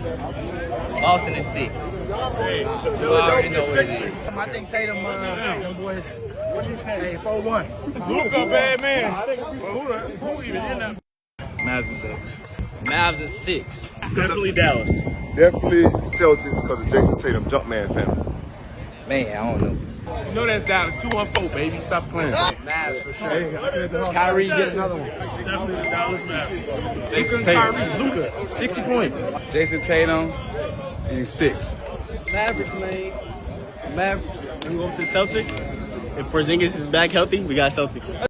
Boston is 6. Hey, You already know what it is. I think Tatum, them boys, hey, 4-1. Luka, bad man. Who even in that? Mavs and 6. Mavs is 6. Definitely Dallas. Definitely Celtics because of Jason Tatum, Jumpman family. Man, I don't know. You know that's Dallas. 2-1-4, baby. Stop playing. Mavs for sure. Kyrie get another one. Definitely the Dallas Mavericks. Jason Tatum. Luka, 60 points. Jason Tatum and 6. Mavericks, man. Mavericks. We go with the Celtics. If Porzingis is back healthy, we got Celtics.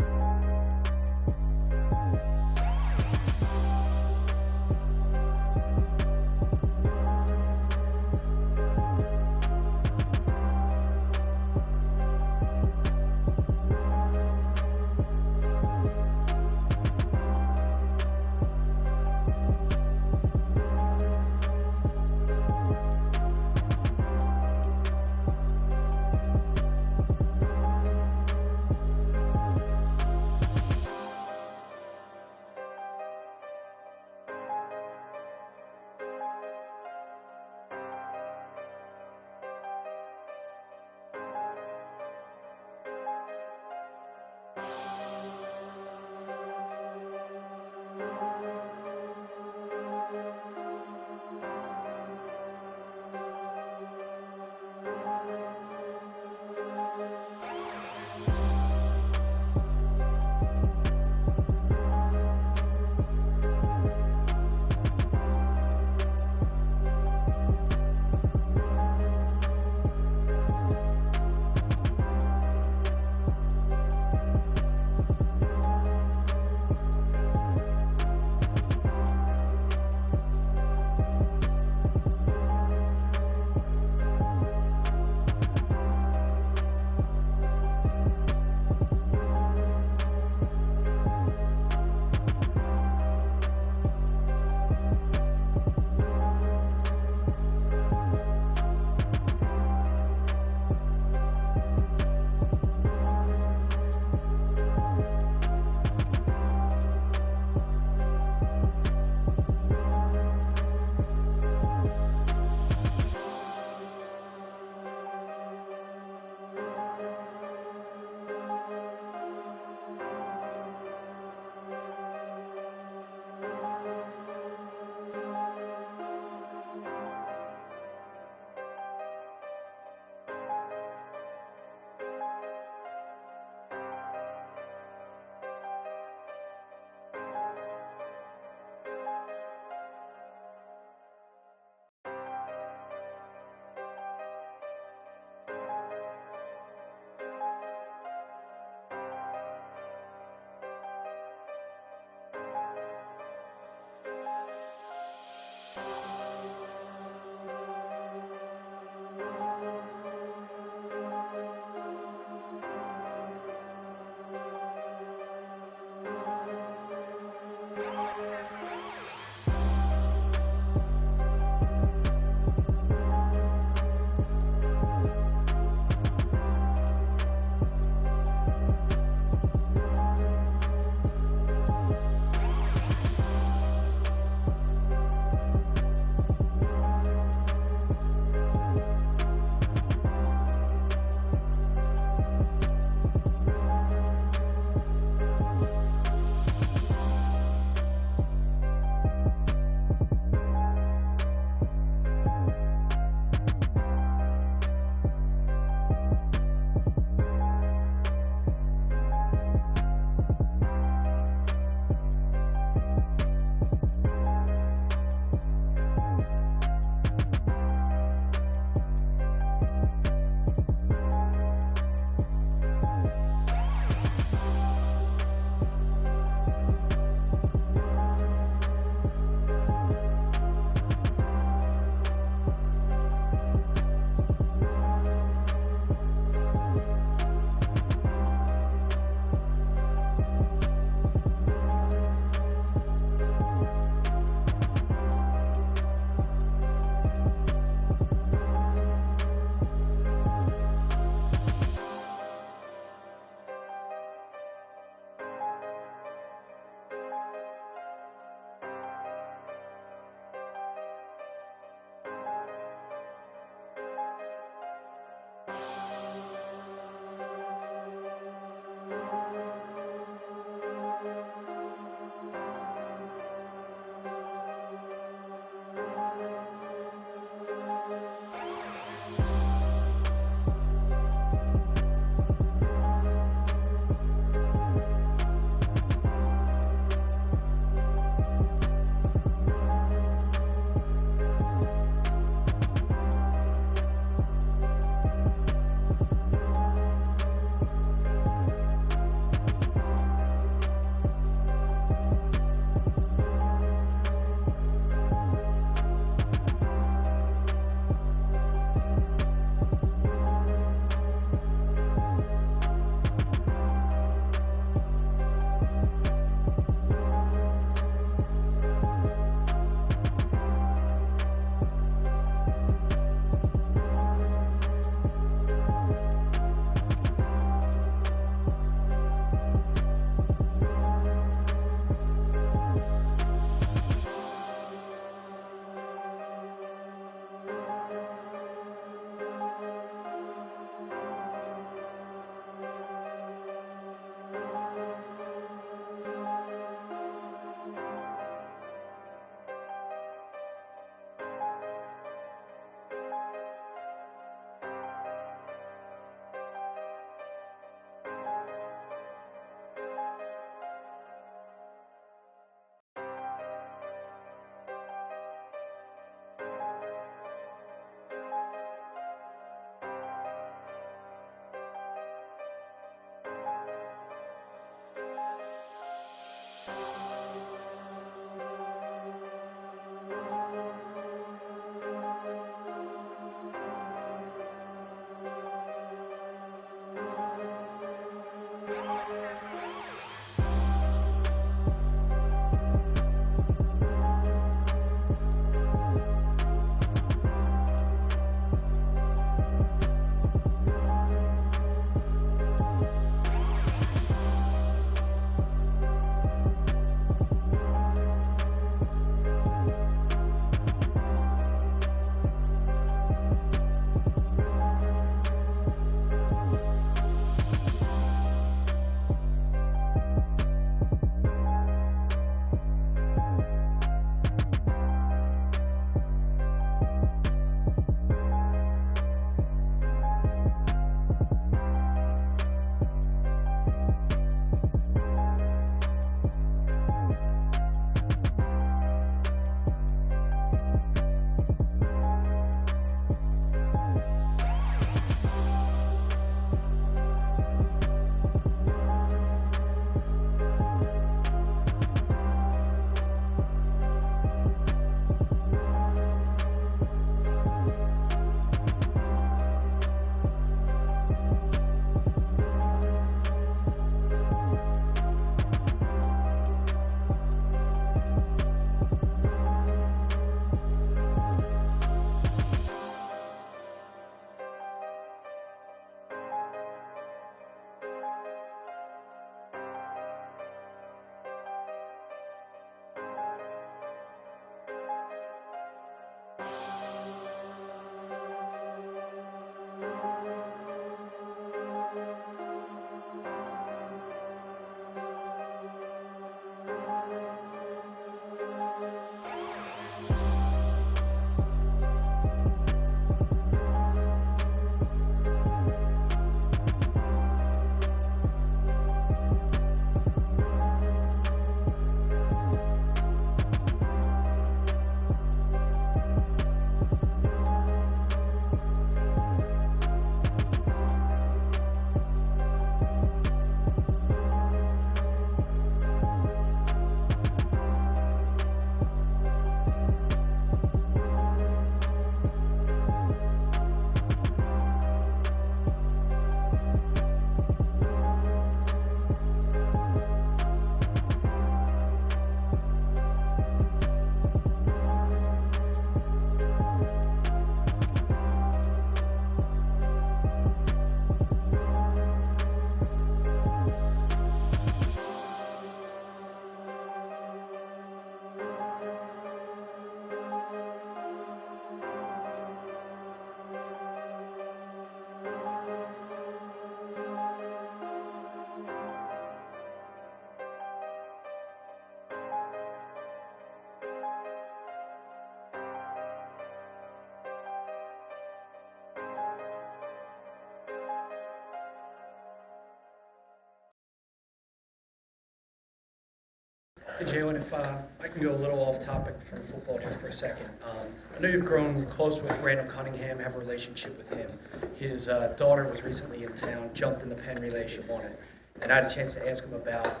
Jalen, if I can go a little off topic from football just for a second. I know you've grown close with Randall Cunningham, have a relationship with him. His daughter was recently in town, jumped in the pen relay, she won it. And I had a chance to ask him about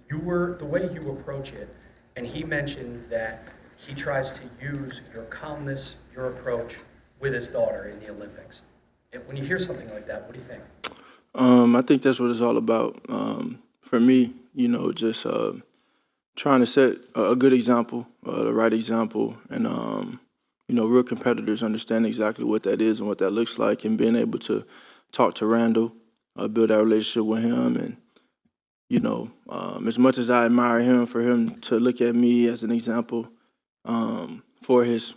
the way you approach it. And he mentioned that he tries to use your calmness, your approach with his daughter in the Olympics. And when you hear something like that, what do you think? I think that's what it's all about. For me, just trying to set a good example, the right example, and real competitors understand exactly what that is and what that looks like, and being able to talk to Randall, build that relationship with him, and as much as I admire him, for him to look at me as an example for his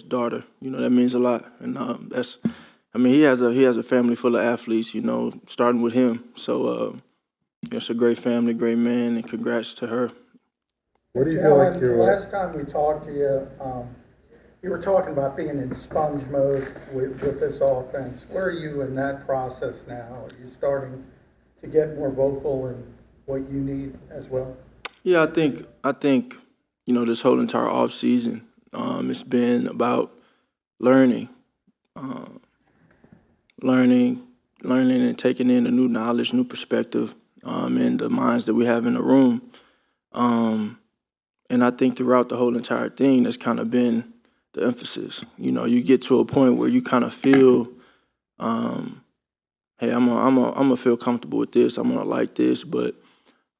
daughter, that means a lot, and he has a family full of athletes, starting with him, so it's a great family, great man, and congrats to her. What do you feel like you're... Last time we talked to you, you were talking about being in sponge mode with this offense. Where are you in that process now? Are you starting to get more vocal in what you need as well? Yeah, I think this whole entire off season, it's been about learning and taking in a new knowledge, new perspective, in the minds that we have in the room. And I think throughout the whole entire thing, that's kind of been the emphasis. You get to a point where you kind of feel, hey, I'm gonna feel comfortable with this. I'm gonna like this, but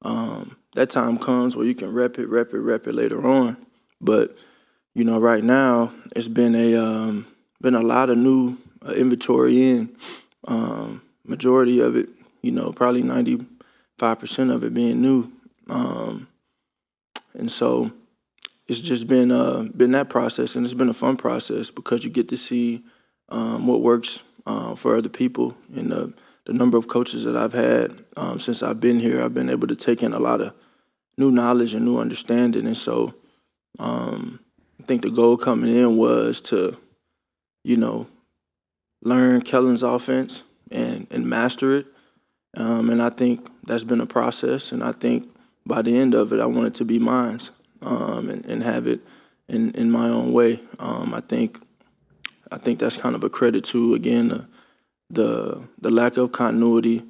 that time comes where you can rep it later on. But right now it's been a lot of new inventory in. Majority of it, probably 95% of it being new. And so it's just been that process, and it's been a fun process because you get to see what works for other people. And the number of coaches that I've had since I've been here, I've been able to take in a lot of new knowledge and new understanding. And so I think the goal coming in was to, learn Kellen's offense and master it. And I think that's been a process, and I think by the end of it, I want it to be mine, and have it in my own way. I think that's kind of a credit to, again, the lack of continuity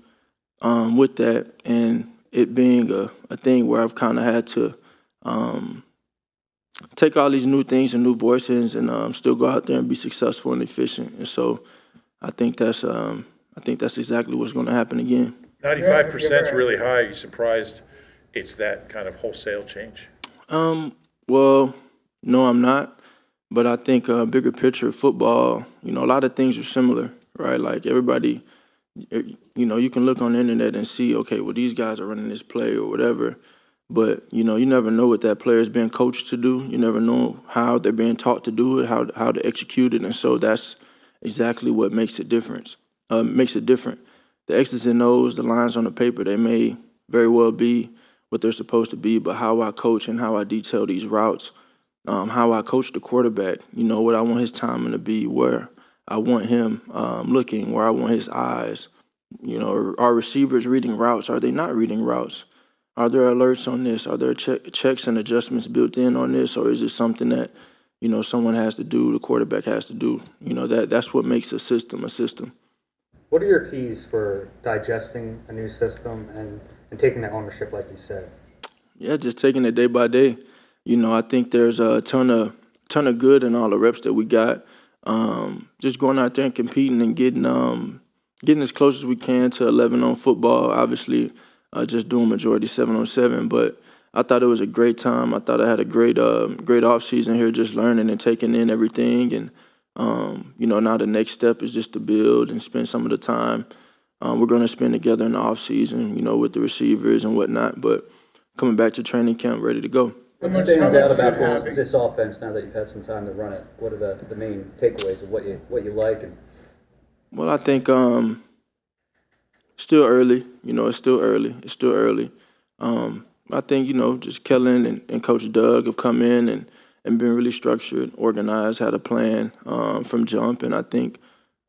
with that, and it being a thing where I've kind of had to take all these new things and new voices and still go out there and be successful and efficient. And so I think that's exactly what's going to happen again. 95% is really high. Are you surprised it's that kind of wholesale change? Well, no, I'm not. But I think bigger picture of football, a lot of things are similar, right? Like everybody, you can look on the internet and see, okay, well, these guys are running this play or whatever. But, you never know what that player is being coached to do. You never know how they're being taught to do it, how to execute it. And so that's exactly what makes it different. The X's and O's, the lines on the paper, they may very well be what they're supposed to be, but how I coach and how I detail these routes, how I coach the quarterback, what I want his timing to be, where I want him looking, where I want his eyes. Are receivers reading routes? Are they not reading routes? Are there alerts on this? Are there checks and adjustments built in on this? Or is it something that, someone has to do, the quarterback has to do? That's what makes a system a system. What are your keys for digesting a new system and taking that ownership, like you said? Yeah, just taking it day by day. I think there's a ton of good in all the reps that we got. Just going out there and competing and getting as close as we can to 11 on football. Obviously, just doing majority 7-on-7, but I thought it was a great time. I thought I had a great off season here, just learning and taking in everything. And now the next step is just to build and spend some of the time we're going to spend together in the off season, with the receivers and whatnot. But coming back to training camp, ready to go. What stands out about this offense now that you've had some time to run it? What are the main takeaways of what you like? Well, I think still early. It's still early. I think, just Kellen and Coach Doug have come in and been really structured, organized, had a plan from jump, and I think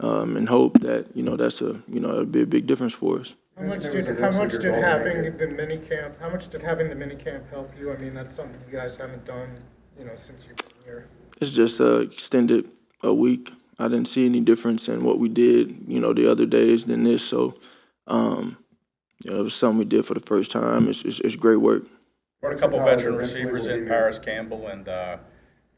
and hope that, that's it'll be a big difference for us. How much did having the mini camp help you? I mean, that's something you guys haven't done, since you've been here. It's just extended a week. I didn't see any difference in what we did, the other days than this. So, it was something we did for the first time. It's great work. Brought a couple veteran receivers in, Paris Campbell and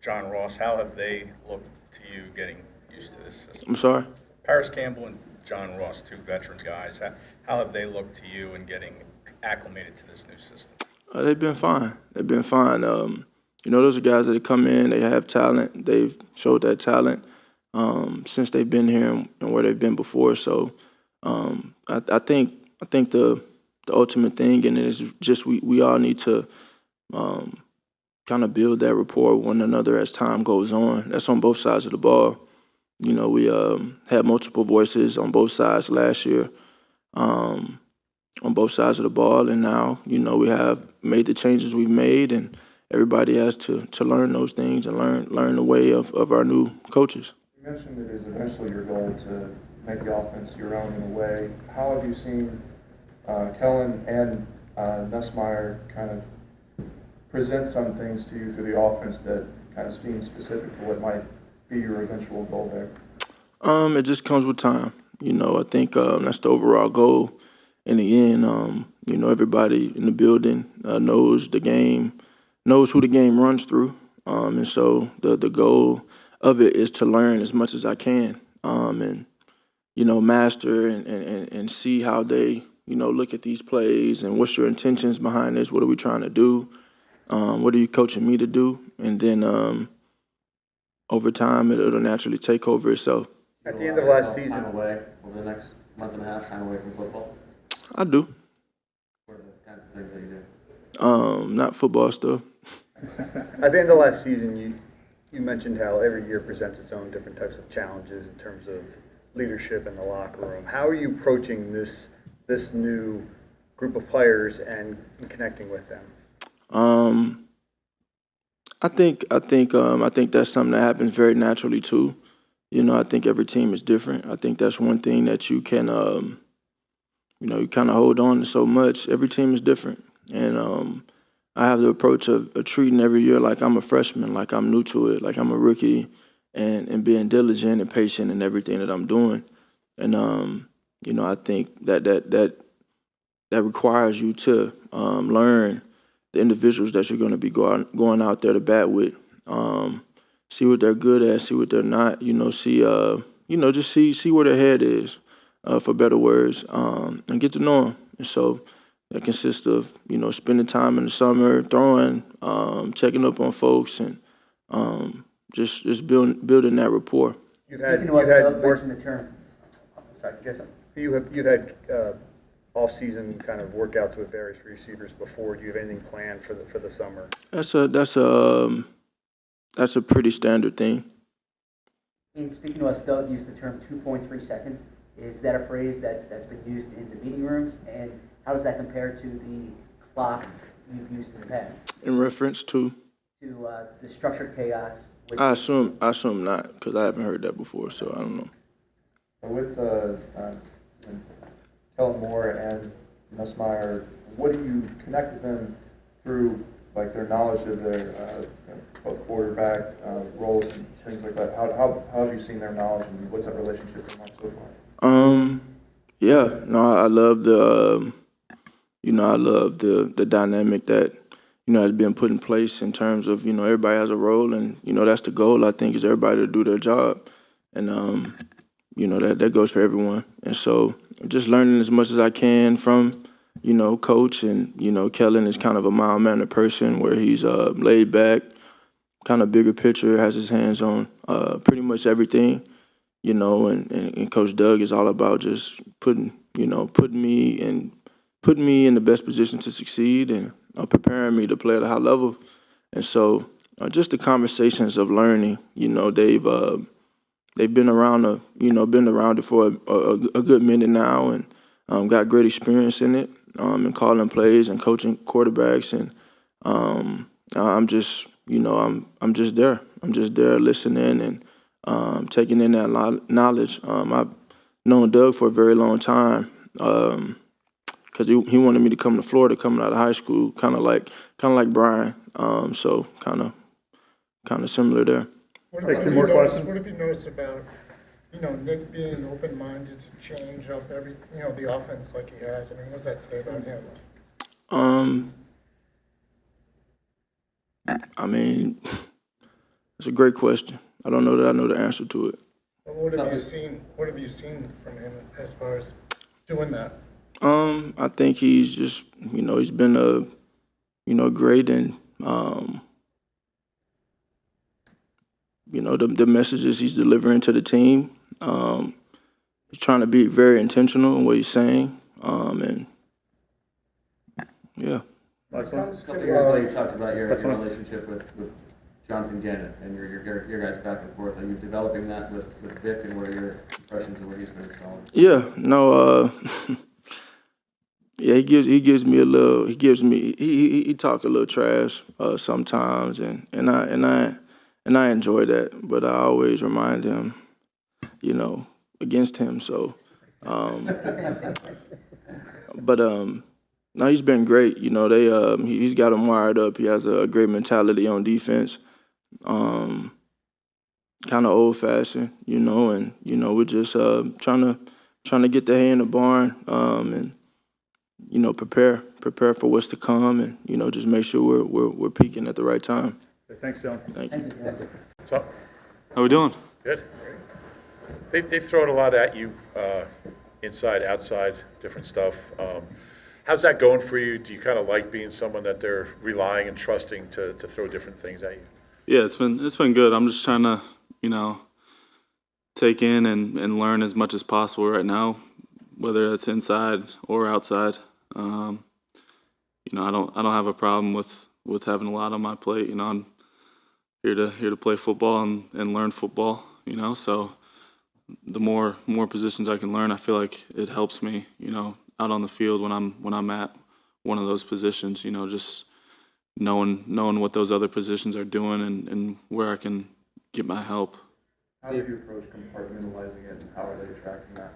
John Ross. How have they looked to you getting used to this system? I'm sorry? Paris Campbell and John Ross, two veteran guys. How have they looked to you in getting acclimated to this new system? They've been fine. They've been fine. Those are guys that come in. They have talent. They've showed that talent since they've been here and where they've been before. So I think the ultimate thing in it is just we all need to kind of build that rapport with one another as time goes on. That's on both sides of the ball. We had multiple voices on both sides last year, on both sides of the ball, and now, we have made the changes we've made, and everybody has to learn those things and learn the way of our new coaches. You mentioned it is eventually your goal to make the offense your own in a way. How have you seen Kellen and Nussmeier kind of present some things to you through the offense that kind of seem specific to what might be your eventual goal there? It just comes with time. I think that's the overall goal. In the end, everybody in the building knows the game, knows who the game runs through. And so the goal of it is to learn as much as I can and, master and see how they, look at these plays and what's your intentions behind this. What are we trying to do? What are you coaching me to do? And then over time, it'll naturally take over itself. At the end of last season. Time away over the next month and a half, time away from football? I do. What are the kinds of things that you do? Not football stuff. At the end of last season, you mentioned how every year presents its own different types of challenges in terms of leadership in the locker room. How are you approaching this new group of players and connecting with them? I think that's something that happens very naturally too. I think every team is different. I think that's one thing that you can, you kind of hold on to so much. Every team is different, and I have the approach of treating every year like I'm a freshman, like I'm new to it, like I'm a rookie, and being diligent and patient in everything that I'm doing. And I think that requires you to learn the individuals that you're going to be going out there to bat with. See what they're good at, see what they're not. Just see where their head is, for better words, and get to know them. And so that consists of spending time in the summer, throwing, checking up on folks, and just building that rapport. You've had the term. Sorry, did you have something? You've had off-season kind of workouts with various receivers before. Do you have anything planned for the summer? That's a pretty standard thing. And speaking to us, Doug used the term 2.3 seconds. Is that a phrase that's been used in the meeting rooms? And how does that compare to the clock you've used in the past? In reference to? To the structured chaos. I assume not, because I haven't heard that before, so I don't know. With Kellen Moore and Nussmeier, what do you connect with them through, like their knowledge of their both quarterback roles and things like that? How have you seen their knowledge, and what's that relationship been like so far? I love the dynamic that has been put in place in terms of everybody has a role, and that's the goal. I think is everybody to do their job, and that goes for everyone. And so just learning as much as I can from coach, and Kellen is kind of a mild-mannered person where he's laid back, kind of bigger picture, has his hands on pretty much everything, and Coach Doug is all about just putting me in the best position to succeed and preparing me to play at a high level. And so just the conversations of learning, they've been around it for a good minute now, and got great experience in it, and calling plays and coaching quarterbacks, and I'm just there. I'm just there listening and taking in that knowledge. I've known Doug for a very long time, because he wanted me to come to Florida coming out of high school, kind of like Brian. So kind of similar there. What have you noticed about, Nick being open-minded to change up the offense like he has? I mean, what does that say about him? I mean, it's a great question. I don't know that I know the answer to it. Well, what have you seen? What have you seen from him as far as doing that? I think he's just, he's been great in, the messages he's delivering to the team. He's trying to be very intentional in what he's saying, and yeah. Last one. A couple years ago, you talked about your relationship with Jonathan Gannett and your guys back and forth. Are you developing that with Vic, and what are your impressions of what he's been installing? Yeah, no, yeah, he gives me a little. He talk a little trash sometimes, and I enjoy that. But I always remind him, against him. So, no, he's been great. He's got him wired up. He has a great mentality on defense. Kind of old-fashioned, and we're just trying to get the hay in the barn, and prepare for what's to come, and just make sure we're peaking at the right time. Thanks, John. Thank you. What's up? How we doing? Good. They've thrown a lot at you, inside, outside, different stuff. How's that going for you? Do you kind of like being someone that they're relying and trusting to throw different things at you? Yeah, it's been good. I'm just trying to, take in and learn as much as possible right now, whether it's inside or outside. I don't have a problem with having a lot on my plate. I'm here to play football and learn football. So the more positions I can learn, I feel like it helps me. Out on the field when I'm at one of those positions. Just knowing what those other positions are doing and where I can get my help. How do you approach compartmentalizing it, and how are they tracking that?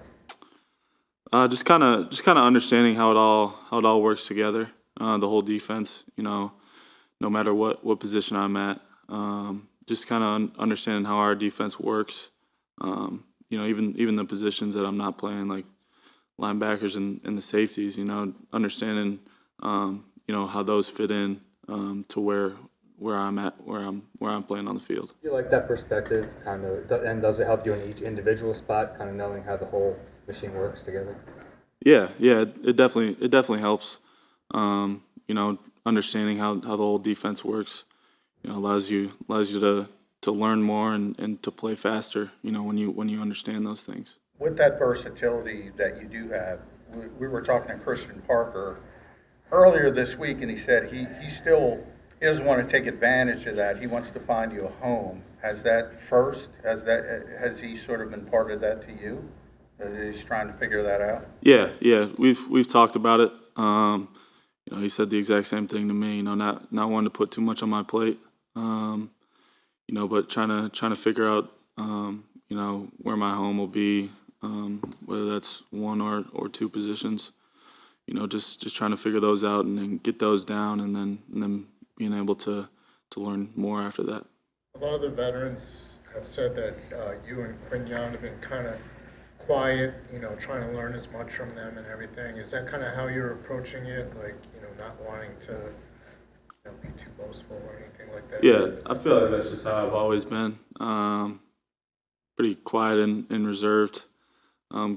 Just kind of understanding how it all works together. The whole defense, no matter what position I'm at, just kind of understanding how our defense works. Even the positions that I'm not playing, like linebackers and the safeties. Understanding how those fit in to where I'm at, where I'm playing on the field. Do you like that perspective, kind of, and does it help you in each individual spot, kind of knowing how the whole machine works together? Yeah, it definitely helps. Understanding how the whole defense works, allows you to learn more and to play faster. When you understand those things. With that versatility that you do have, we were talking to Christian Parker earlier this week, and he said he doesn't want to take advantage of that. He wants to find you a home. Has he sort of imparted that to you? He's trying to figure that out. Yeah. We've talked about it. He said the exact same thing to me. Not wanting to put too much on my plate. But trying to figure out where my home will be, whether that's one or two positions. Just trying to figure those out and then get those down, and then being able to learn more after that. A lot of the veterans have said that you and QUINYON have been kind of quiet, trying to learn as much from them and everything. Is that kind of how you're approaching it? Like, not wanting to be too boastful or anything like that? Yeah, I feel like that's just how I've always been. Pretty quiet and reserved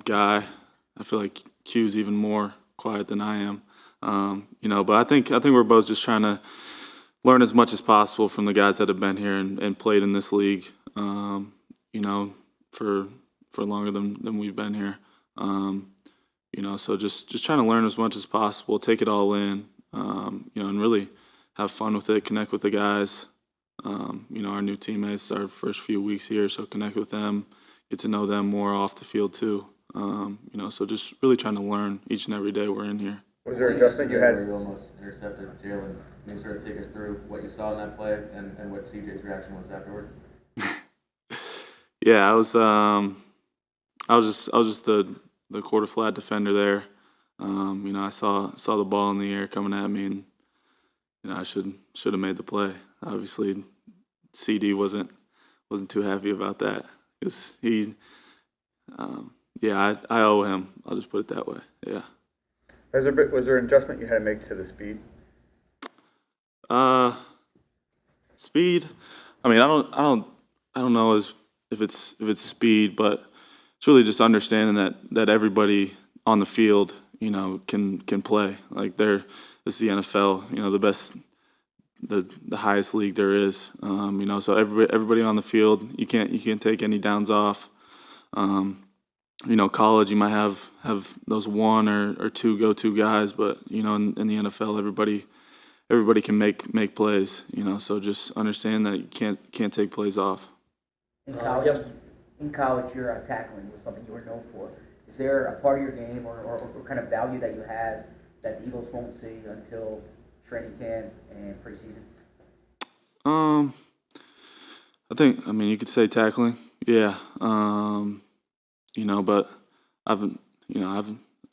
guy. I feel like Q's even more quiet than I am. But I think we're both just trying to learn as much as possible from the guys that have been here and played in this league, for longer than we've been here. So just trying to learn as much as possible, take it all in, and really have fun with it, connect with the guys. Our new teammates, our first few weeks here, so connect with them, get to know them more off the field too. So just really trying to learn each and every day we're in here. Was there an adjustment you had? Where you almost intercepted Jalen. Can you sort of take us through what you saw in that play and what CJ's reaction was afterwards? Yeah, I was just the quarter flat defender there. You know, I saw the ball in the air coming at me, and you know, I should have made the play. Obviously, CD wasn't too happy about that because he, yeah, I owe him. I'll just put it that way. Yeah. Was there an adjustment you had to make to the speed? Speed. I mean, I don't know if it's speed, but it's really just understanding that everybody on the field, you know, can play. Like this is the NFL, you know, the highest league there is. You know, so everybody on the field, you can't take any downs off. You know, college you might have those one or two go-to guys, but you know, in the NFL, everybody can make plays. You know, so just understand that you can't take plays off. In college, your tackling was something you were known for. Is there a part of your game or kind of value that you have that the Eagles won't see until training camp and preseason? I mean, you could say tackling, yeah. You know, but I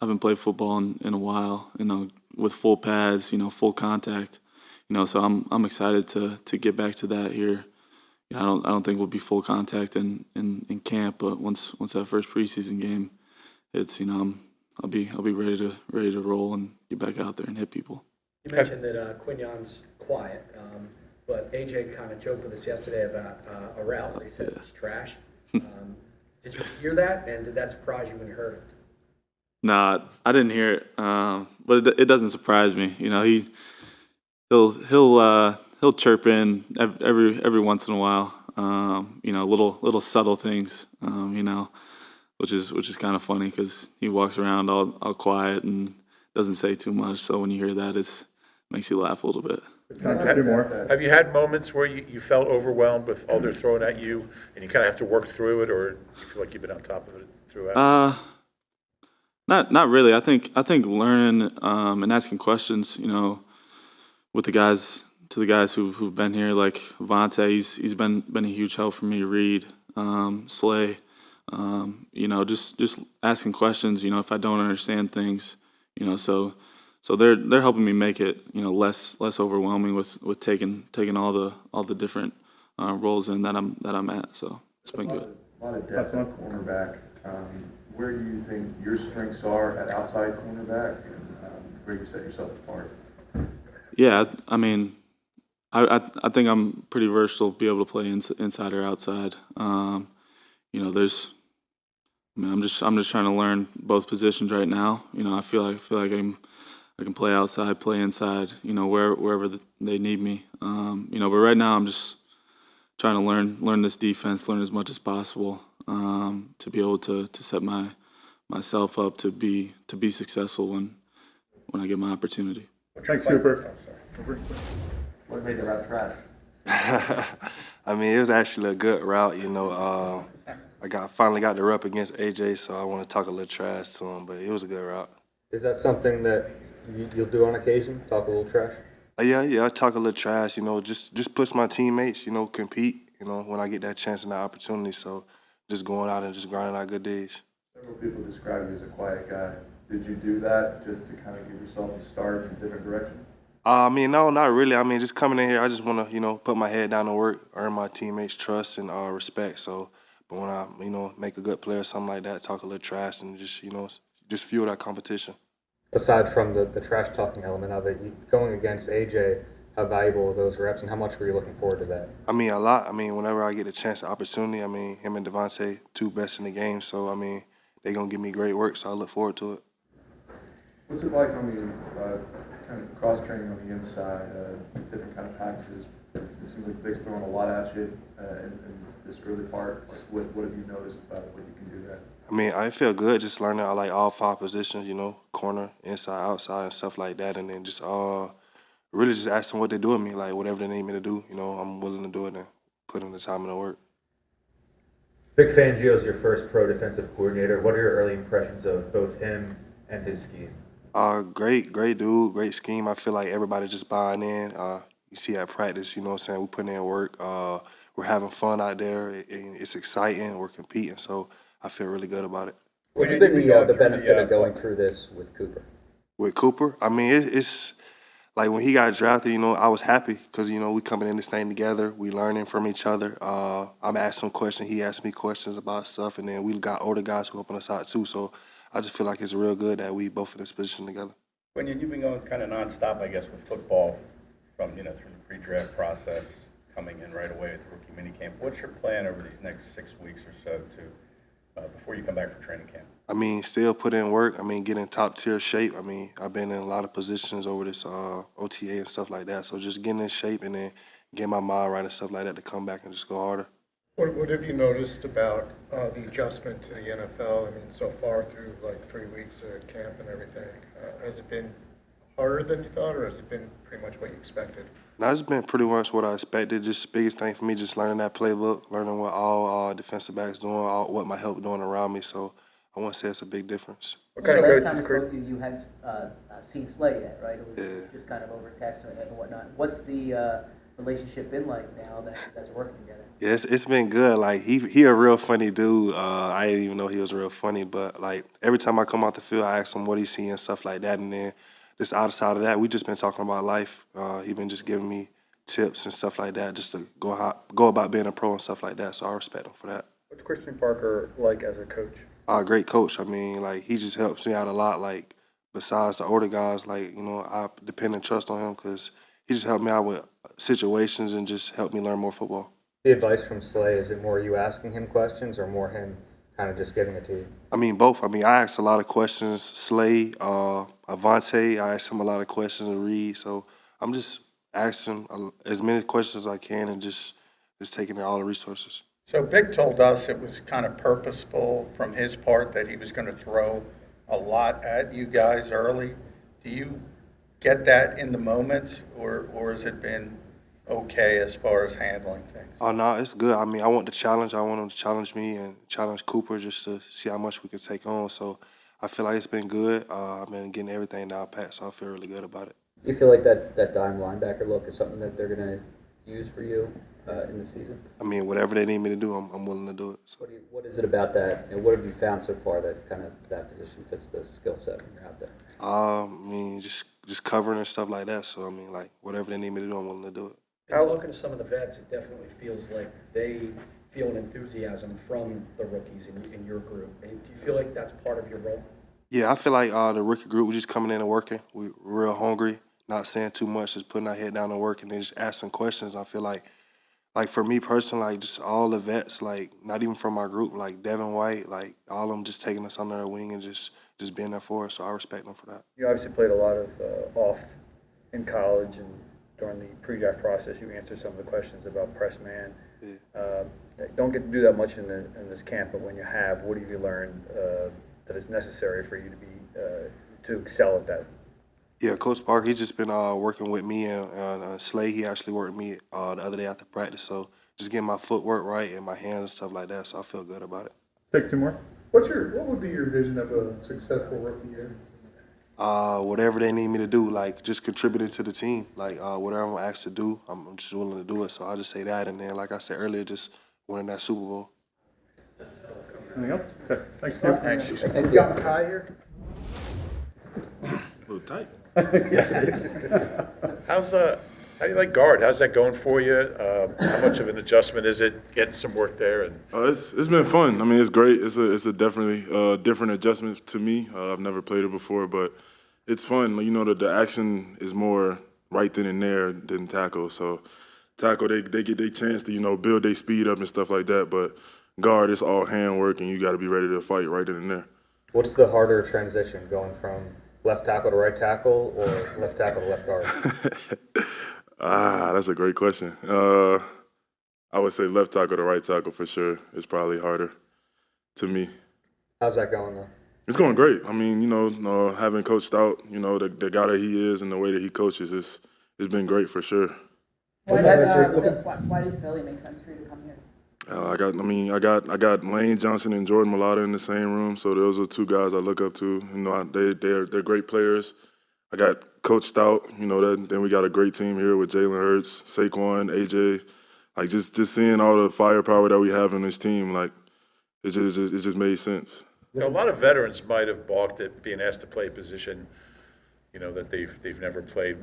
haven't played football in a while. You know, with full pads, you know, full contact. You know, so I'm excited to get back to that here. You know, I don't think we'll be full contact in camp, but once that first preseason game hits, you know, I'll be ready to roll and get back out there and hit people. You mentioned that Quinyon's quiet, but AJ kind of joked with us yesterday about a route. They said it was trash. Did you hear that, and did that surprise you when you heard it? Nah, I didn't hear it, but it doesn't surprise me. You know, he'll chirp in every once in a while. You know, little subtle things. You know, which is kind of funny because he walks around all quiet and doesn't say too much. So when you hear that, it makes you laugh a little bit. Have you had moments where you felt overwhelmed with all they're throwing at you, and you kind of have to work through it, or do you feel like you've been on top of it throughout? Not really. I think learning and asking questions, you know, with the guys who've been here, like Devonta, he's been a huge help for me. Reed, Slay, you know, just asking questions. You know, if I don't understand things, you know, so they're helping me make it, you know, less overwhelming with taking all the different roles in that I'm at. So it's been good. A lot of depth at cornerback. Where do you think your strengths are at outside cornerback, and where you set yourself apart? Yeah, I mean, I think I'm pretty versatile, be able to play inside or outside. You know, I'm just trying to learn both positions right now. You know, I feel like I can play outside, play inside. You know, wherever they need me. You know, but right now I'm just trying to learn this defense, learn as much as possible to be able to set myself up to be successful when I get my opportunity. Thanks, Cooper. What made the route trash? I mean, it was actually a good route, you know. I finally got the rep against AJ, so I want to talk a little trash to him, but it was a good route. Is that something that you'll do on occasion, talk a little trash? Yeah, I talk a little trash, you know, just push my teammates, you know, compete, you know, when I get that chance and that opportunity. So just going out and just grinding out good days. Several people describe you as a quiet guy. Did you do that just to kind of give yourself a start in a different direction? I mean, no, not really. I mean, just coming in here, I just want to, you know, put my head down and work, earn my teammates' trust and respect. So, but when I, you know, make a good play or something like that, talk a little trash and just, you know, just fuel that competition. Aside from the trash talking element of it, going against AJ, how valuable are those reps and how much were you looking forward to that? I mean, a lot. I mean, whenever I get a chance, the opportunity, I mean, him and Devonta, two best in the game. So, I mean, they're going to give me great work, so I look forward to it. What's it like on the kind of cross-training on the inside, different kind of packages? It seems like Vic's throwing a lot at you in this early part. Like, what have you noticed about what you can do there? I mean, I feel good just learning I like all 5 positions, you know, corner, inside, outside, and stuff like that. And then just really just ask them what they do with me, like whatever they need me to do, you know, I'm willing to do it and put in the time and the work. Vic Fangio is your first pro defensive coordinator. What are your early impressions of both him and his scheme? Great dude, great scheme. I feel like everybody just buying in. You see at practice, you know what I'm saying, we're putting in work. We're having fun out there. It's exciting. We're competing. So I feel really good about it. What's been the benefit of going through this with Cooper? With Cooper, I mean, it's like when he got drafted, you know, I was happy because, you know, we coming in this thing together. We learning from each other. I'm asking him questions. He asked me questions about stuff. And then we got older guys who helping us out too. So I just feel like it's real good that we both in this position together. When you've been going kind of nonstop, I guess, with football from, you know, through the pre-draft process, coming in right away with the rookie minicamp. What's your plan over these next 6 weeks or so before you come back for training camp? I mean, still put in work. I mean, get in top tier shape. I mean, I've been in a lot of positions over this OTA and stuff like that. So just getting in shape and then getting my mind right and stuff like that to come back and just go harder. What have you noticed about the adjustment to the NFL? I mean, so far through like 3 weeks of camp and everything, has it been harder than you thought, or has it been pretty much what you expected? No, it's been pretty much what I expected. Just the biggest thing for me, just learning that playbook, learning what all defensive backs doing, what my help doing around me. So I want to say it's a big difference. What kind of last time I spoke to you, you hadn't seen Slay yet, right? It was just kind of over text and whatnot. What's the relationship been like now that you guys are working together? Yeah, it's been good. Like he a real funny dude. I didn't even know he was real funny, but like every time I come out the field, I ask him what he's seeing and stuff like that, and then just outside of that, we just been talking about life. He been just giving me tips and stuff like that, just to go about being a pro and stuff like that. So I respect him for that. What's Christian Parker like as a coach? Great coach. I mean, like he just helps me out a lot. Like besides the older guys, like you know, I depend and trust on him because he just helped me out with situations and just helped me learn more football. The advice from Slay, is it more you asking him questions or more him kind of just giving it to you? I mean, both. I mean, I asked a lot of questions. Slay, Avante, I asked him a lot of questions to read. So I'm just asking as many questions as I can and just taking in all the resources. So Vic told us it was kind of purposeful from his part that he was going to throw a lot at you guys early. Do you get that in the moment, or has it been okay as far as handling things? Oh, no, it's good. I mean, I want the challenge. I want him to challenge me and challenge Cooper just to see how much we can take on. So I feel like it's been good. I've been getting everything down pat, so I feel really good about it. Do you feel like that dime linebacker look is something that they're going to use for you in the season? I mean, whatever they need me to do, I'm willing to do it. So. What is it about that, and what have you found so far that kind of that position fits the skill set when you're out there? I mean, just covering and stuff like that. So, I mean, like, whatever they need me to do, I'm willing to do it. And talking to some of the vets, it definitely feels like they feel an enthusiasm from the rookies in your group. And do you feel like that's part of your role? Yeah, I feel like the rookie group, we just coming in and working. We're real hungry, not saying too much, just putting our head down and working and just asking questions. I feel like for me personally, like just all the vets, like not even from my group, like Devin White, like all of them just taking us under their wing and just being there for us. So I respect them for that. You obviously played a lot of off in college, and during the pre-draft process, you answered some of the questions about press man. Yeah. Don't get to do that much in this camp, but when you have, what have you learned that is necessary for you to be to excel at that? Yeah, Coach Parker, he's just been working with me and Slay. He actually worked with me the other day after practice. So just getting my footwork right and my hands and stuff like that. So I feel good about it. Take two more. What would be your vision of a successful rookie year? Whatever they need me to do, like just contributing to the team. Like whatever I'm asked to do, I'm just willing to do it. So I'll just say that. And then, like I said earlier, just winning that Super Bowl. Anything else? Okay. Thanks, Q. Thanks. You got the tie here? A little tight. How do you like guard? How's that going for you? How much of an adjustment is it? Getting some work there, and it's been fun. I mean, it's great. It's a definitely different adjustment to me. I've never played it before, but it's fun. You know, the action is more right then and there than tackle. So tackle, they get their chance to build their speed up and stuff like that. But guard, it's all hand work, and you got to be ready to fight right then and there. What's the harder transition, going from left tackle to right tackle or left tackle to left guard? That's a great question. I would say left tackle to right tackle for sure. It's probably harder to me. How's that going though? It's going great. I mean, having coached out, the guy that he is and the way that he coaches, it's been great for sure. Why did Philly make sense for you to come here? I got Lane Johnson and Jordan Mailata in the same room, so those are two guys I look up to. They're great players. I got Coach Stout, then we got a great team here with Jalen Hurts, Saquon, AJ. Like just seeing all the firepower that we have in this team, like it just made sense. A lot of veterans might have balked at being asked to play a position that they've never played.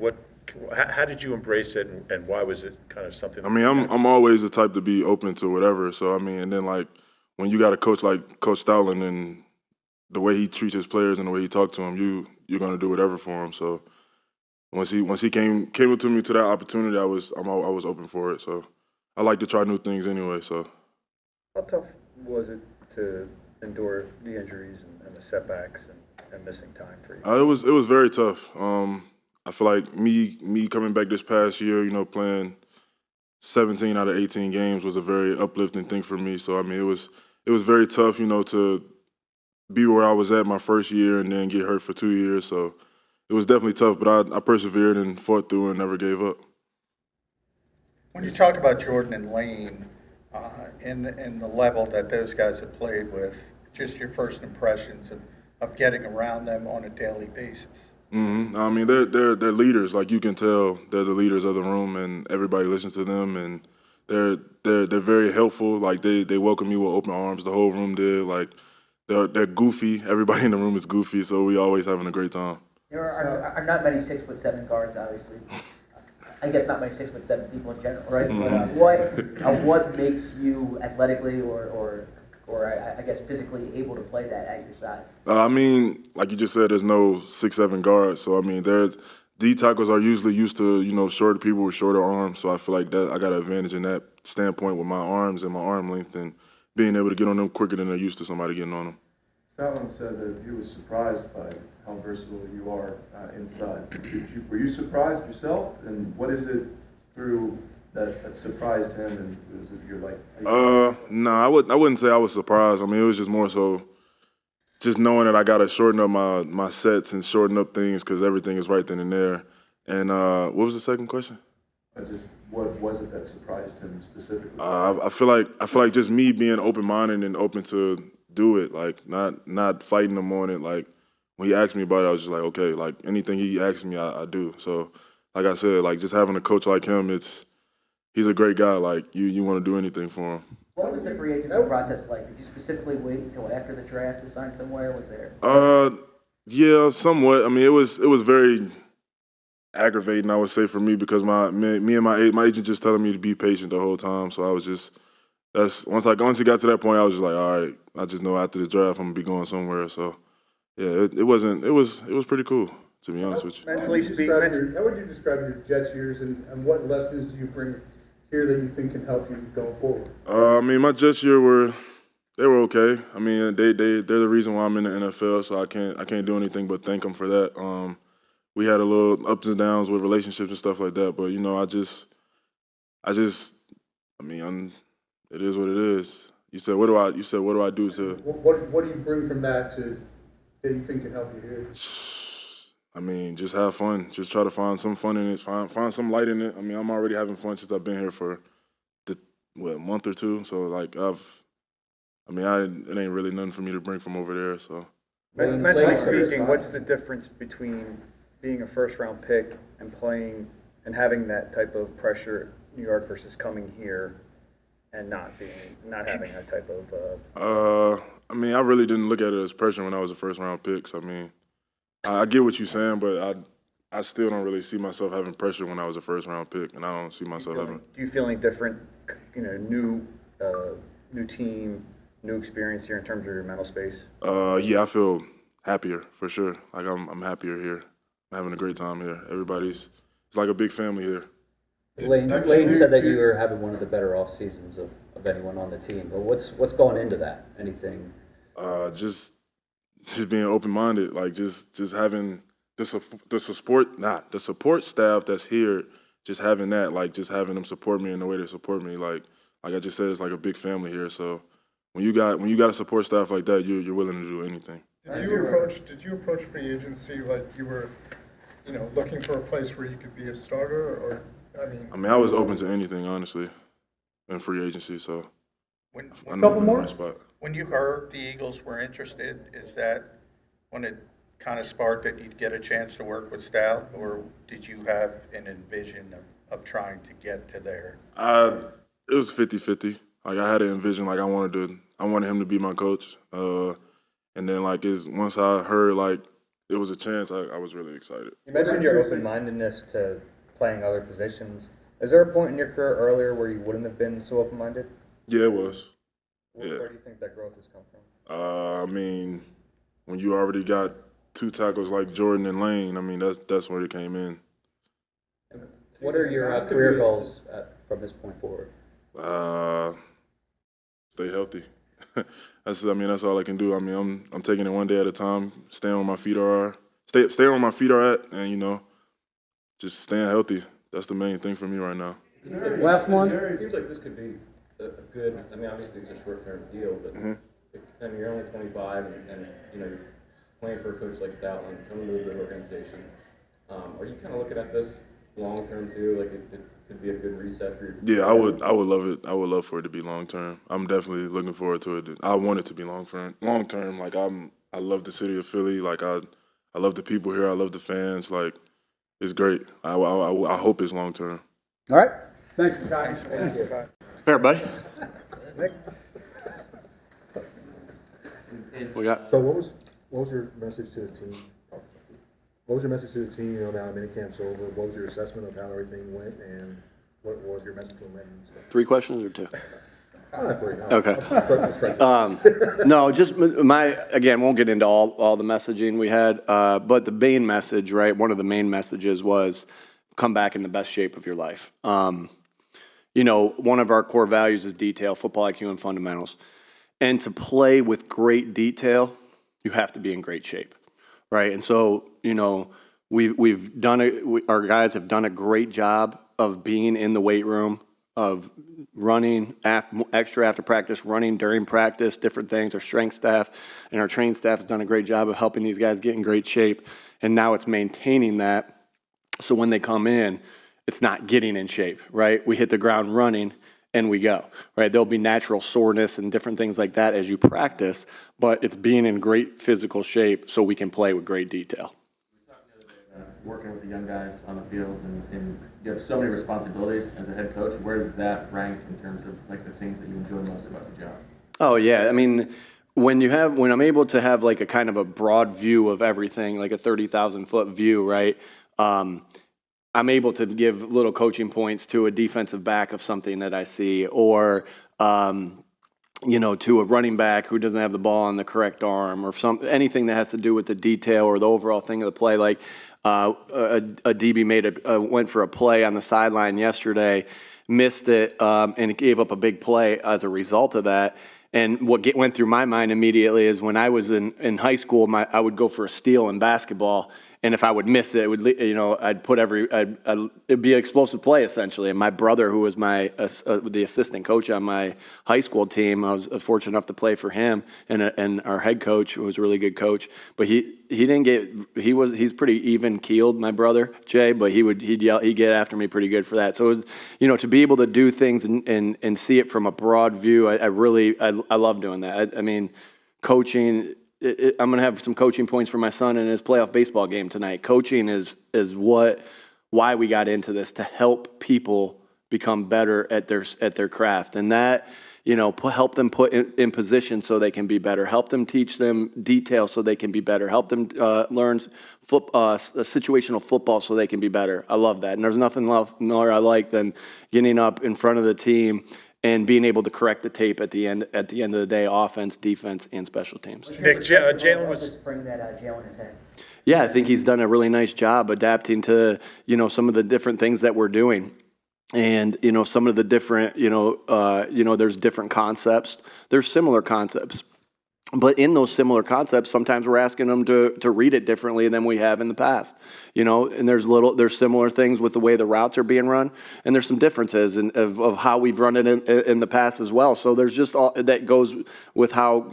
How did you embrace it, and why was it kind of something? I mean, I'm always the type to be open to whatever. So I mean, and then like when you got a coach like Coach Stoutland and the way he treats his players and the way he talks to them, you're gonna do whatever for him. So once he came up to me to that opportunity, I was open for it. So I like to try new things anyway. So How tough was it to endure the injuries and the setbacks and missing time for you? it was very tough. I feel like me coming back this past year, playing 17 out of 18 games was a very uplifting thing for me. So I mean, it was very tough, to be where I was at my first year and then get hurt for 2 years. So it was definitely tough, but I persevered and fought through and never gave up. When you talk about Jordan and Lane, in the level that those guys have played with, just your first impressions of getting around them on a daily basis. I mean, they're leaders. Like you can tell, they're the leaders of the room, and everybody listens to them. And they're very helpful. Like they welcome me with open arms. The whole room did. Like they're goofy. Everybody in the room is goofy, so we always having a great time. There are not many 6'7" guards, obviously. I guess not many 6'7" people in general, right? But what makes you athletically or I guess physically able to play that at your size? I mean, like you just said, there's no 6'7" guards. So I mean, D tackles are usually used to shorter people with shorter arms. So I feel like that I got an advantage in that standpoint with my arms and my arm length and being able to get on them quicker than they're used to somebody getting on them. Stoutland said that he was surprised by how versatile you are inside. Were you surprised yourself? And what is it through that surprised him? And was it you're like? No, I wouldn't say I was surprised. I mean, it was just more so just knowing that I got to shorten up my sets and shorten up things because everything is right then and there. And what was the second question? Just what was it that surprised him specifically? I feel like just me being open-minded and open to do it, like not fighting him on it. Like when he asked me about it, I was just like, okay, like anything he asks me, I do. So like I said, like just having a coach like him, he's a great guy. Like you want to do anything for him. What was the free agency process like? Did you specifically wait until after the draft to sign somewhere? Was there? Yeah, somewhat. I mean, it was very aggravating, I would say, for me because me and my agent just telling me to be patient the whole time. So I was just once it got to that point, I was just like, all right, I just know after the draft I'm gonna be going somewhere. So yeah, it was pretty cool, to be honest with you. How would you describe your Jets years and what lessons do you bring here that you think can help you going forward? I mean, my Jets year were okay. I mean, they're the reason why I'm in the NFL, so I can't do anything but thank them for that. We had a little ups and downs with relationships and stuff like that, but I mean, it is what it is. You said what do I do to? What do you bring from that that you think can help you here? I mean, just have fun. Just try to find some fun in it. Find some light in it. I mean, I'm already having fun since I've been here for a month or two. So like it ain't really nothing for me to bring from over there. So mentally speaking, what's the difference between being a first-round pick and playing and having that type of pressure at New York versus coming here and not having that type of? I mean, I really didn't look at it as pressure when I was a first-round pick. So I mean, I get what you're saying, but I still don't really see myself having pressure when I was a first-round pick, and I don't see myself having. Do you feel any different? New team, new experience here in terms of your mental space? Yeah, I feel happier for sure. Like I'm happier here. I'm having a great time here. It's like a big family here. Lane said that you were having one of the better off seasons of anyone on the team. But what's going into that? Anything? Just being open-minded. Like just having the support staff that's here. Just having that, like just having them support me in the way they support me. Like I just said, it's like a big family here. So when you got a support staff like that, you're willing to do anything. Did you approach free agency like you were, looking for a place where you could be a starter, or I was open to anything, honestly, in free agency. So When I know I'm in the right spot. When you heard the Eagles were interested, is that when it kind of sparked that you'd get a chance to work with Stout, or did you have an envision of trying to get to there? It was 50-50. Like I had an envision, like I wanted him to be my coach. And then once I heard like it was a chance. I was really excited. You mentioned your open-mindedness to playing other positions. Is there a point in your career earlier where you wouldn't have been so open-minded? Yeah, it was. Where do you think that growth has come from? I mean, when you already got 2 tackles like Jordan and Lane, I mean, that's where it came in. What are your career goals from this point forward? Stay healthy. That's all I can do. I mean, I'm taking it one day at a time, staying on my feet stay on my feet are at, and just staying healthy. That's the main thing for me right now. Last one. It seems like this could be a good. I mean, obviously it's a short-term deal, but I mean, you're only 25, and you're playing for a coach like Stoutland, coming to a good organization. Are you kind of looking at this long-term too? Like it could be a good reset for your. Yeah, I would love it. I would love for it to be long-term. I'm definitely looking forward to it. I want it to be long-term. Like I love the city of Philly. Like I love the people here. I love the fans. Like it's great. I hope it's long-term. All right. Thanks for time. Thank you. Here, buddy. Nick? So what was your message to the team? What was your message to the team, now that minicamp's over? What was your assessment of how everything went, and what was your message to them? 3 questions or 2? Okay. No, just again, won't get into all the messaging we had, but the main message, right, one of the main messages was come back in the best shape of your life. One of our core values is detail, football IQ and fundamentals. And to play with great detail, you have to be in great shape, right? And so, we've done it. Our guys have done a great job of being in the weight room, of running extra after practice, running during practice, different things. Our strength staff and our training staff has done a great job of helping these guys get in great shape. And now it's maintaining that. So when they come in, it's not getting in shape, right? We hit the ground running and we go, right? There'll be natural soreness and different things like that as you practice, but it's being in great physical shape so we can play with great detail. Working with the young guys on the field, and you have so many responsibilities as a head coach. Where does that rank in terms of like the things that you enjoy most about the job? Oh yeah, I mean, when I'm able to have like a kind of a broad view of everything, like a 30,000-foot view, right? I'm able to give little coaching points to a defensive back of something that I see, or to a running back who doesn't have the ball on the correct arm, or anything that has to do with the detail or the overall thing of the play. Like a DB went for a play on the sideline yesterday, missed it, and it gave up a big play as a result of that. And what went through my mind immediately is when I was in high school, I would go for a steal in basketball. And if I would miss it, it'd be an explosive play essentially. And my brother, who was the assistant coach on my high school team, I was fortunate enough to play for him, and our head coach, who was a really good coach. But he's pretty even keeled, my brother Jay. But he'd get after me pretty good for that. So it was, to be able to do things and see it from a broad view, I love doing that. I mean, coaching. I'm going to have some coaching points for my son in his playoff baseball game tonight. Coaching is why we got into this, to help people become better at their craft, and that help them put in position so they can be better, help them teach them detail so they can be better, help them learn situational football so they can be better. I love that, and there's nothing more I like than getting up in front of the team and being able to correct the tape at the end of the day, offense, defense, and special teams. Nick, Jalen was... spring that Jalen has had. Yeah, I think he's done a really nice job adapting to, some of the different things that we're doing. And, some of the different, there's different concepts. There's similar concepts. But in those similar concepts, sometimes we're asking them to read it differently than we have in the past, and there's similar things with the way the routes are being run, and there's some differences of how we've run it in the past as well. So there's just all that goes with how,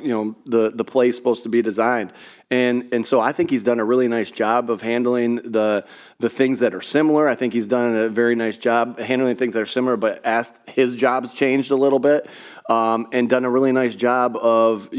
the play is supposed to be designed. And so I think he's done a really nice job of handling the things that are similar. I think he's done a very nice job handling things that are similar, but his job's changed a little bit, and done a really nice job of,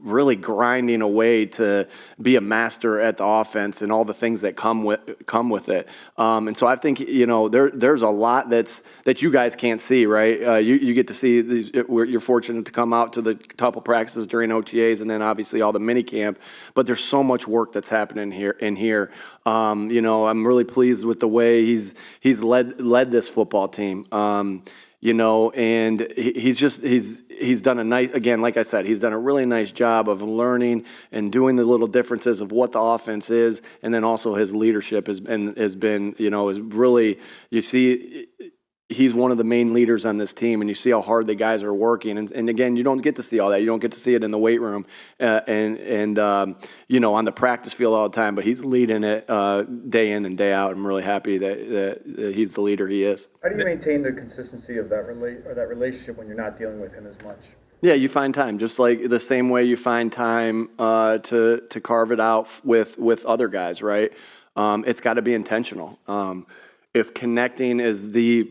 really grinding away to be a master at the offense and all the things that come with it. And so I think, there's a lot that you guys can't see, right? You get to see, you're fortunate to come out to the couple practices during OTAs and then obviously all the mini camp, but there's there's so much work that's happening here. You know, I'm really pleased with the way he's led this football team. You know, and he's done a nice, again, like I said, he's done a really nice job of learning and doing the little differences of what the offense is, and then also his leadership has been, you know, is really, you see, he's one of the main leaders on this team, and you see how hard the guys are working. And again, you don't get to see all that. You don't get to see it in the weight room you know, on the practice field all the time. But he's leading it day in and day out. I'm really happy that he's the leader he is. How do you maintain the consistency of that relationship when you're not dealing with him as much? Yeah, you find time, just like the same way you find time to carve it out with other guys, right? It's got to be intentional. If connecting is the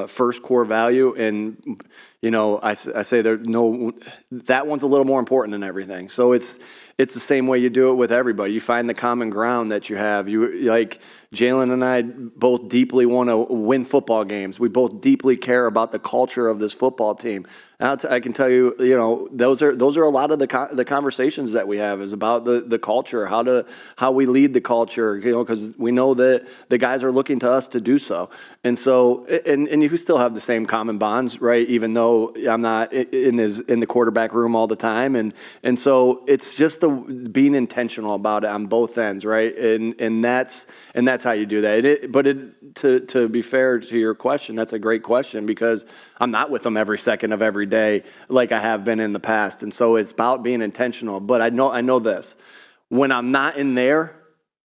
first core value, and you know, I say that one's a little more important than everything. So it's the same way you do it with everybody. You find the common ground that you have. Like Jalen and I both deeply want to win football games. We both deeply care about the culture of this football team. I can tell you, you know, those are a lot of the conversations that we have is about the culture, how we lead the culture, you know, because we know that the guys are looking to us to do so. And so, and you still have the same common bonds, right? Even though I'm not in the quarterback room all the time, and so it's just being intentional about it on both ends, right? And that's how you do that. To be fair to your question, that's a great question, because I'm not with them every second of every day like I have been in the past. And so it's about being intentional. But I know this. When I'm not in there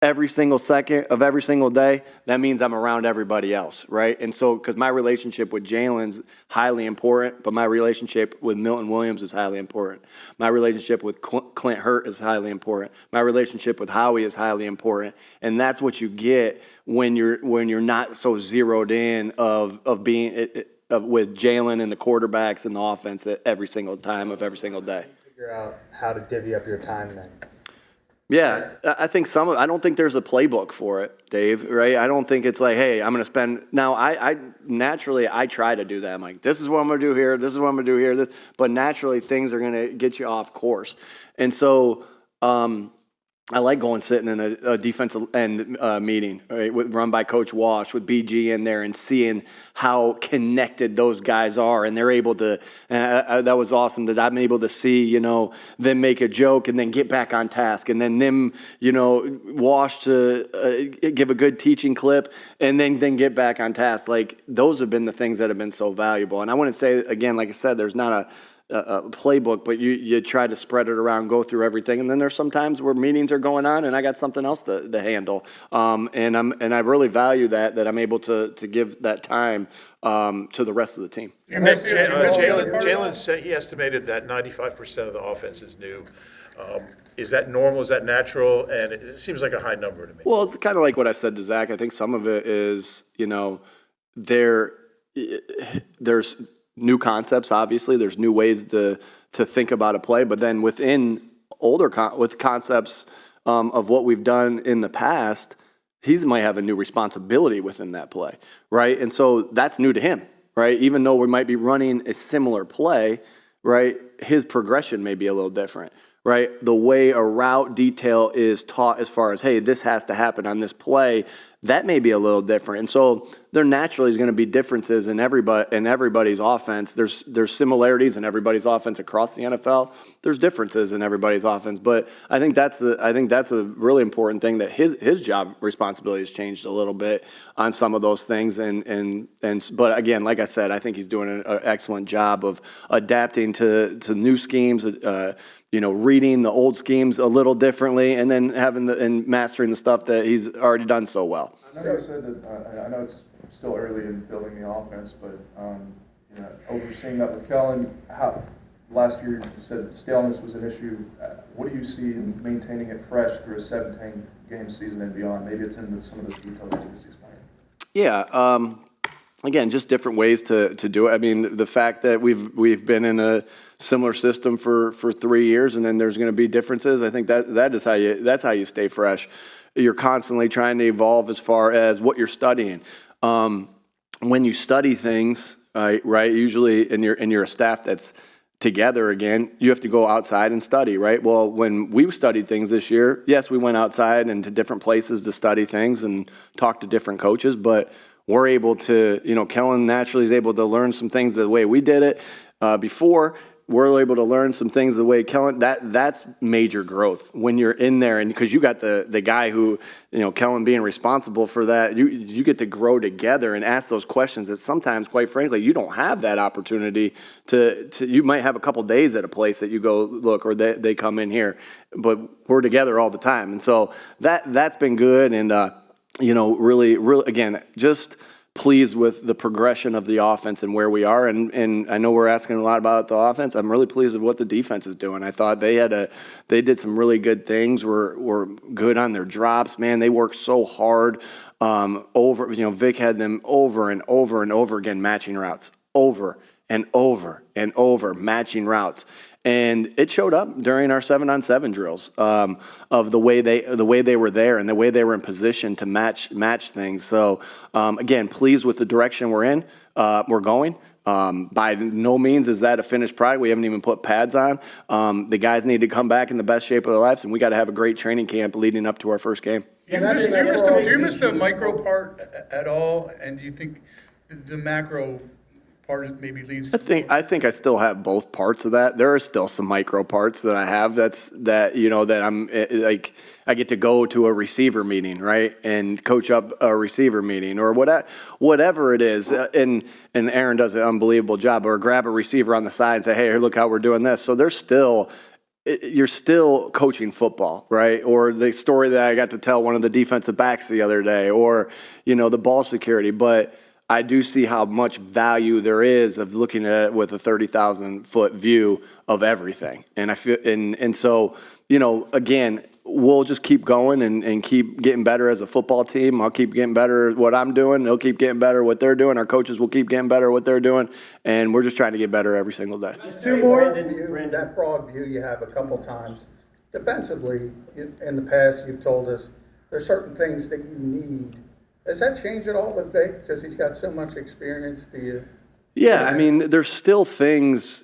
every single second of every single day, that means I'm around everybody else, right? And so, because my relationship with Jalen's highly important, but my relationship with Milton Williams is highly important. My relationship with Clint Hurt is highly important. My relationship with Howie is highly important. And that's what you get when you're not so zeroed in of being with Jalen and the quarterbacks and the offense at every single time of every single day. Figure out how to divvy up your time then. Yeah, I think I don't think there's a playbook for it, Dave, right? I don't think it's like, hey, I'm going to spend, now I naturally try to do that. I'm like, this is what I'm going to do here, this is what I'm going to do here, but naturally things are going to get you off course. And so, I like going sitting in a defensive end meeting, right, run by Coach Walsh with BG in there and seeing how connected those guys are, and they're able to. That was awesome that I'm able to see, you know, them make a joke and then get back on task, and then them, you know, Walsh to give a good teaching clip and then get back on task. Like those have been the things that have been so valuable. And I want to say again, like I said, there's not a playbook, but you try to spread it around, go through everything, and then there's some times where meetings are going on and I got something else to handle, and I really value that I'm able to give that time to the rest of the team. Jalen said he estimated that 95% of the offense is new. Is that normal? Is that natural? And it seems like a high number to me. Well, it's kind of like what I said to Zach. I think some of it is, you know, there's new concepts, obviously. There's new ways to think about a play, but then within with concepts of what we've done in the past, he might have a new responsibility within that play, right? And so that's new to him, right? Even though we might be running a similar play, right, his progression may be a little different, right? The way a route detail is taught as far as, hey, this has to happen on this play, that may be a little different. And so there naturally is going to be differences in everybody's offense. There's similarities in everybody's offense across the NFL. There's differences in everybody's offense. But I think that's a really important thing, that his job responsibility has changed a little bit on some of those things. But again, like I said, I think he's doing an excellent job of adapting to new schemes, you know, reading the old schemes a little differently, and then and mastering the stuff that he's already done so well. I know you said that, I know it's still early in building the offense, but you know, overseeing that with Kellen, last year you said staleness was an issue. What do you see in maintaining it fresh through a 17-game season and beyond? Maybe it's in some of those details that you just explained. Yeah. Again, just different ways to do it. I mean, the fact that we've been in a similar system for 3 years, and then there's going to be differences. I think that's how you stay fresh. You're constantly trying to evolve as far as what you're studying. When you study things, right? Usually, and you're a staff that's together again, you have to go outside and study, right? Well, when we studied things this year, yes, we went outside and to different places to study things and talk to different coaches, but we're able to, Kellen naturally is able to learn some things the way we did it before. We're able to learn some things the way Kellen, that's major growth when you're in there. And because you got the guy who, Kellen being responsible for that, you get to grow together and ask those questions that sometimes, quite frankly, you don't have that opportunity to you might have a couple days at a place that you go look, or they come in here, but we're together all the time. And so that's been good. And, really, again, just pleased with the progression of the offense and where we are. And I know we're asking a lot about the offense. I'm really pleased with what the defense is doing. I thought they did some really good things. Were good on their drops. Man, they worked so hard. Vic had them over and over and over again matching routes. Over and over and over matching routes. And it showed up during our 7-on-7 drills of the way they were there and the way they were in position to match things. So again, pleased with the direction we're going. By no means is that a finished product. We haven't even put pads on. The guys need to come back in the best shape of their lives, and we got to have a great training camp leading up to our first game. Yeah, do you miss the micro part at all? And do you think the macro part maybe leads? I think I still have both parts of that. There are still some micro parts that I have that I'm like, I get to go to a receiver meeting, right, and coach up a receiver meeting or whatever it is. And Aaron does an unbelievable job. Or grab a receiver on the side and say, hey, look how we're doing this. So you're still coaching football, right? Or the story that I got to tell one of the defensive backs the other day, or the ball security, but I do see how much value there is of looking at it with a 30,000-foot view of everything. And I feel, and so, again, we'll just keep going and keep getting better as a football team. I'll keep getting better at what I'm doing. They'll keep getting better at what they're doing. Our coaches will keep getting better at what they're doing. And we're just trying to get better every single day. Two more. That broad view you have a couple times. Defensively, in the past, you've told us there's certain things that you need. Has that changed at all with Vic because he's got so much experience? Do you? Yeah, I mean, there's still things.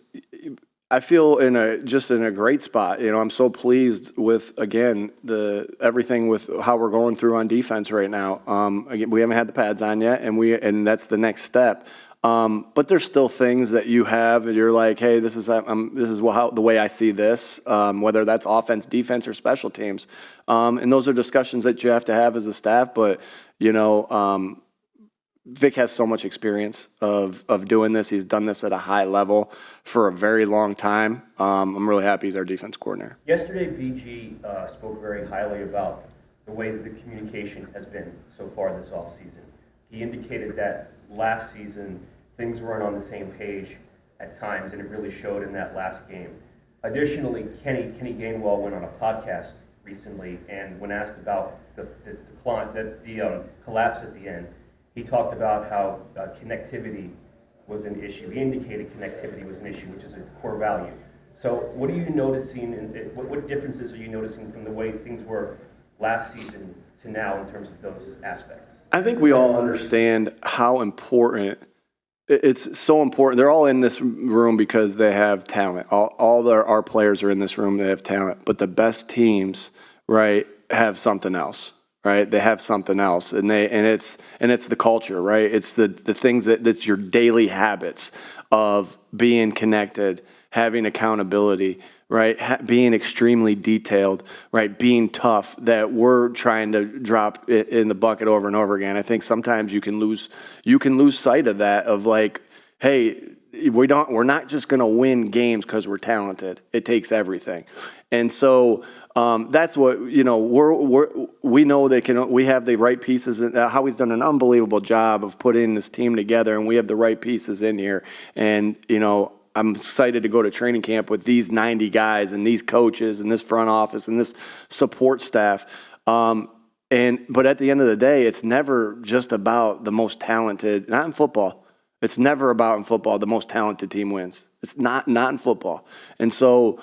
I feel in a great spot. I'm so pleased with, again, everything with how we're going through on defense right now. Again, we haven't had the pads on yet, and that's the next step. But there's still things that you have, and you're like, hey, this is the way I see this, whether that's offense, defense, or special teams. And those are discussions that you have to have as a staff. But Vic has so much experience of doing this. He's done this at a high level for a very long time. I'm really happy he's our defense coordinator. Yesterday, BG spoke very highly about the way that the communication has been so far this offseason. He indicated that last season things weren't on the same page at times, and it really showed in that last game. Additionally, Kenny Gainwell went on a podcast recently, and when asked about the collapse at the end, he talked about how connectivity was an issue. He indicated connectivity was an issue, which is a core value. So what are you noticing, what differences are you noticing from the way things were last season to now in terms of those aspects? I think we all understand how important it's so important. They're all in this room because they have talent. All our players are in this room. They have talent. But the best teams, right, have something else, right? They have something else, and it's the culture, right? It's the things that's your daily habits of being connected, having accountability, right? Being extremely detailed, right? Being tough, that we're trying to drop it in the bucket over and over again. I think sometimes you can lose sight of that, of like, hey, we're not just going to win games because we're talented. It takes everything. And so that's what, we know we have the right pieces. Howie's done an unbelievable job of putting this team together, and we have the right pieces in here. And, I'm excited to go to training camp with these 90 guys and these coaches and this front office and this support staff. But at the end of the day, it's never just about the most talented, not in football. It's never about in football, the most talented team wins. It's not in football. And so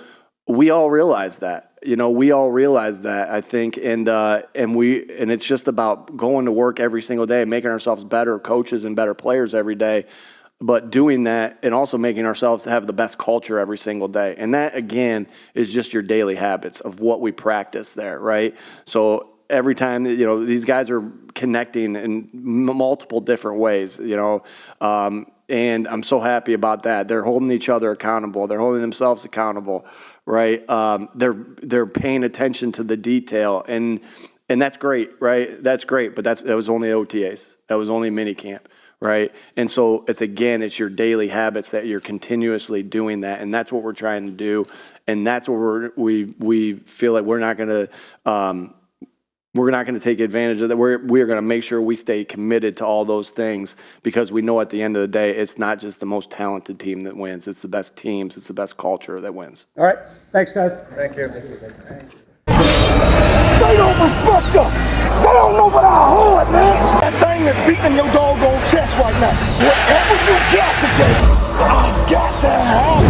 we all realize that. We all realize that, I think, and it's just about going to work every single day and making ourselves better coaches and better players every day. but doing that and also making ourselves have the best culture every single day. And that, again, is just your daily habits of what we practice there, right? So every time, you know, these guys are connecting in multiple different ways, you know, and I'm so happy about that. They're holding each other accountable. They're holding themselves accountable, right? They're paying attention to the detail, and that's great, right? That's great, but that was only OTAs. That was only mini camp. Right. And so it's your daily habits that you're continuously doing that. And that's what we're trying to do. And that's what we feel like we're not going to take advantage of that. We're going to make sure we stay committed to all those things, because we know at the end of the day, it's not just the most talented team that wins. It's the best teams. It's the best culture that wins. All right. Thanks, guys. Thank you. They don't respect us. They don't know about our heart, man. That thing is beating your doggone chest right now. Whatever you got today, I got to have